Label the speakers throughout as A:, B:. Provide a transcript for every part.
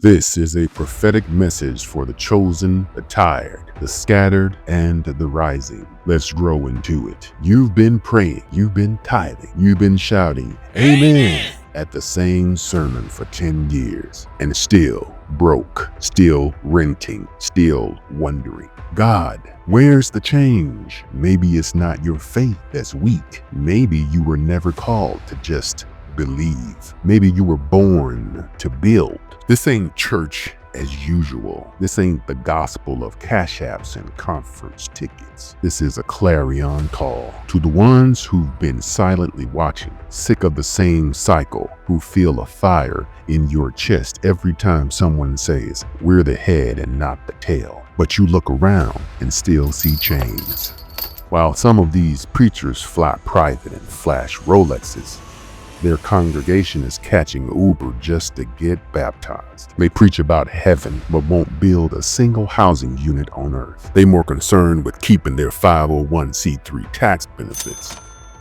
A: This is a prophetic message for the chosen, the tired, the scattered, and the rising. Let's grow into it. You've been praying, you've been tithing, you've been shouting, Amen, at the same sermon for 10 years, and still broke, still renting, still wondering, God, where's the change? Maybe it's not your faith that's weak. Maybe you were never called to just believe. Maybe you were born to build. This ain't church as usual. This ain't the gospel of cash apps and conference tickets. This is a clarion call to the ones who've been silently watching, sick of the same cycle, who feel a fire in your chest every time someone says, we're the head and not the tail. But you look around and still see chains. While some of these preachers fly private and flash Rolexes, their congregation is catching Uber just to get baptized. They preach about heaven, but won't build a single housing unit on earth. They're more concerned with keeping their 501c3 tax benefits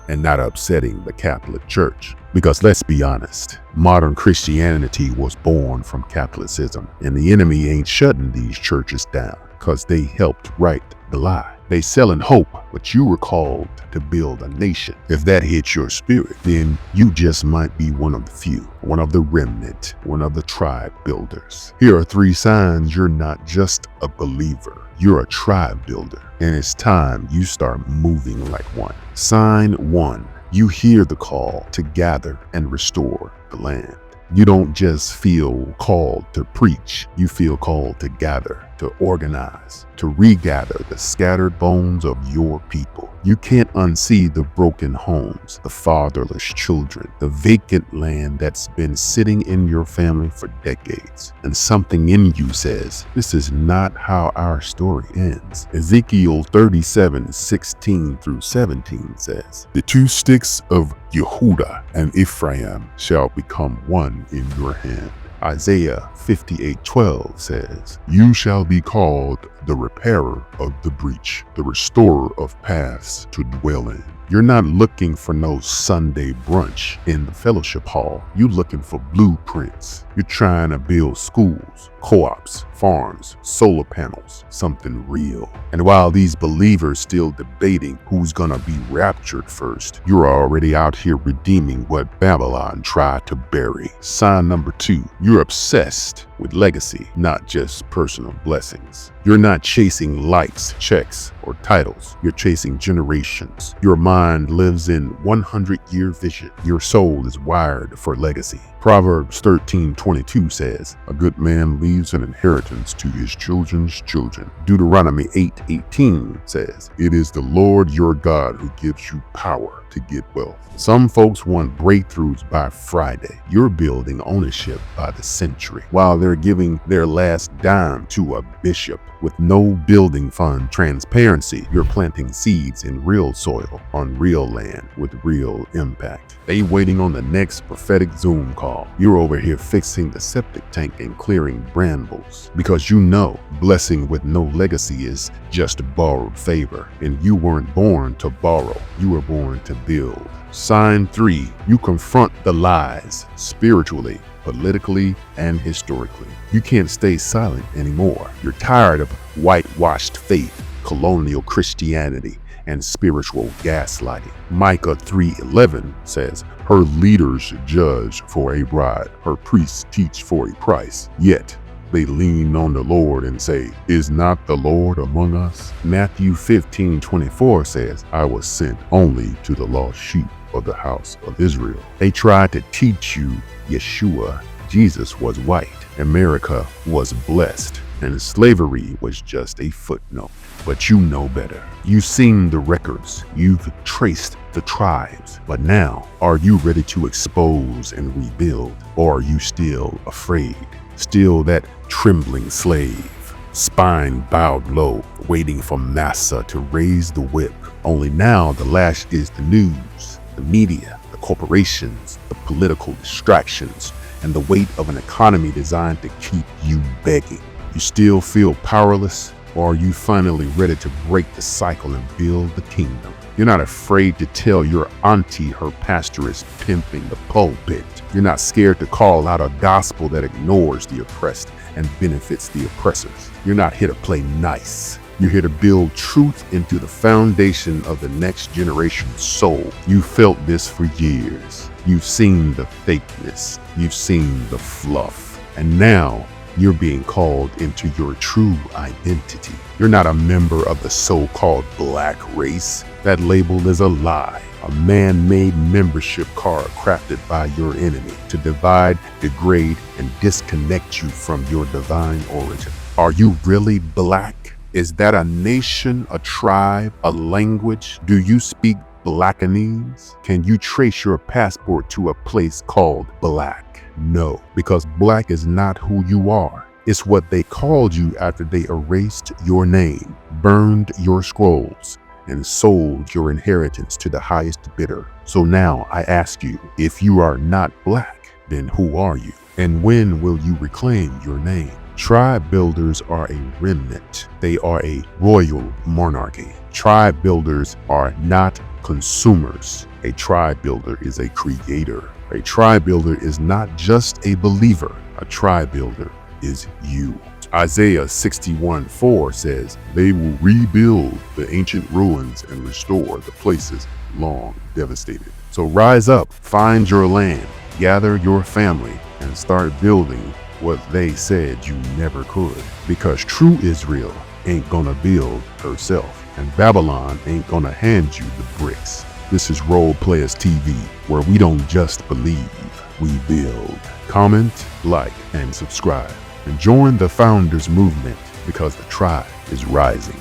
A: and not upsetting the Catholic Church. Because let's be honest, modern Christianity was born from Catholicism, and the enemy ain't shutting these churches down because they helped write the lie. They selling hope, but you were called to build a nation. If that hits your spirit, then you just might be one of the few, one of the remnant, one of the tribe builders. Here are 3 signs you're not just a believer, you're a tribe builder, and it's time you start moving like one. Sign 1, you hear the call to gather and restore the land. You don't just feel called to preach, you feel called to gather, to organize, to regather the scattered bones of your people. You can't unsee the broken homes, the fatherless children, the vacant land that's been sitting in your family for decades. And something in you says, this is not how our story ends. Ezekiel 37:16-17 says, the 2 sticks of Yehuda and Ephraim shall become one in your hand. Isaiah 58:12 says, you shall be called the repairer of the breach, the restorer of paths to dwell in. You're not looking for no Sunday brunch in the fellowship hall. You're looking for blueprints. You're trying to build schools, co-ops, farms, solar panels, something real. And while these believers still debating who's gonna be raptured first, you're already out here redeeming what Babylon tried to bury. Sign number 2, you're obsessed with legacy, not just personal blessings. You're not chasing likes, checks, or titles. You're chasing generations. Your mind lives in 100-year vision. Your soul is wired for legacy. Proverbs 13:22 says, a good man leaves an inheritance to his children's children. Deuteronomy 8:18 says, it is the Lord your God who gives you power to get wealth. Some folks want breakthroughs by Friday. You're building ownership by the century. While they're giving their last dime to a bishop with no building fund transparency, you're planting seeds in real soil on real land with real impact. They waiting on the next prophetic Zoom call. You're over here fixing the septic tank and clearing brambles because you know blessing with no legacy is just borrowed favor, and you weren't born to borrow. You were born to build. Sign 3, you confront the lies spiritually, politically, and historically. You can't stay silent anymore. You're tired of whitewashed faith, colonial Christianity, and spiritual gaslighting. Micah 3:11 says, her leaders judge for a bribe, her priests teach for a price, yet they lean on the Lord and say, is not the Lord among us? Matthew 15:24 says, I was sent only to the lost sheep of the house of Israel. They tried to teach you Yeshua, Jesus was white, America was blessed, and slavery was just a footnote. But you know better. You've seen the records, you've traced the tribes, but now are you ready to expose and rebuild, or are you still afraid? Still that trembling slave, spine bowed low, waiting for massa to raise the whip. Only now the lash is the news, the media, the corporations, the political distractions, and the weight of an economy designed to keep you begging. You still feel powerless, or are you finally ready to break the cycle and build the kingdom? You're not afraid to tell your auntie her pastor is pimping the pulpit. You're not scared to call out a gospel that ignores the oppressed and benefits the oppressors. You're not here to play nice. You're here to build truth into the foundation of the next generation's soul. You felt this for years. You've seen the fakeness. You've seen the fluff. And now you're being called into your true identity. You're not a member of the so-called black race. That label is a lie, a man-made membership card crafted by your enemy to divide, degrade, and disconnect you from your divine origin. Are you really black? Is that a nation, a tribe, a language? Do you speak Blackanese? Can you trace your passport to a place called black? No, because black is not who you are. It's what they called you after they erased your name, burned your scrolls, and sold your inheritance to the highest bidder. So now I ask you, if you are not black, then who are you? And when will you reclaim your name? Tribe builders are a remnant. They are a royal monarchy. Tribe builders are not consumers. A tribe builder is a creator. A tribe builder is not just a believer. A tribe builder is you. Isaiah 61:4 says, they will rebuild the ancient ruins and restore the places long devastated. So rise up, find your land, gather your family, and start building what they said you never could. Because true Israel ain't gonna build herself, and Babylon ain't gonna hand you the bricks. This is Role Players TV, where we don't just believe, we build. Comment, like, and subscribe. And join the Founders Movement, because the tribe is rising.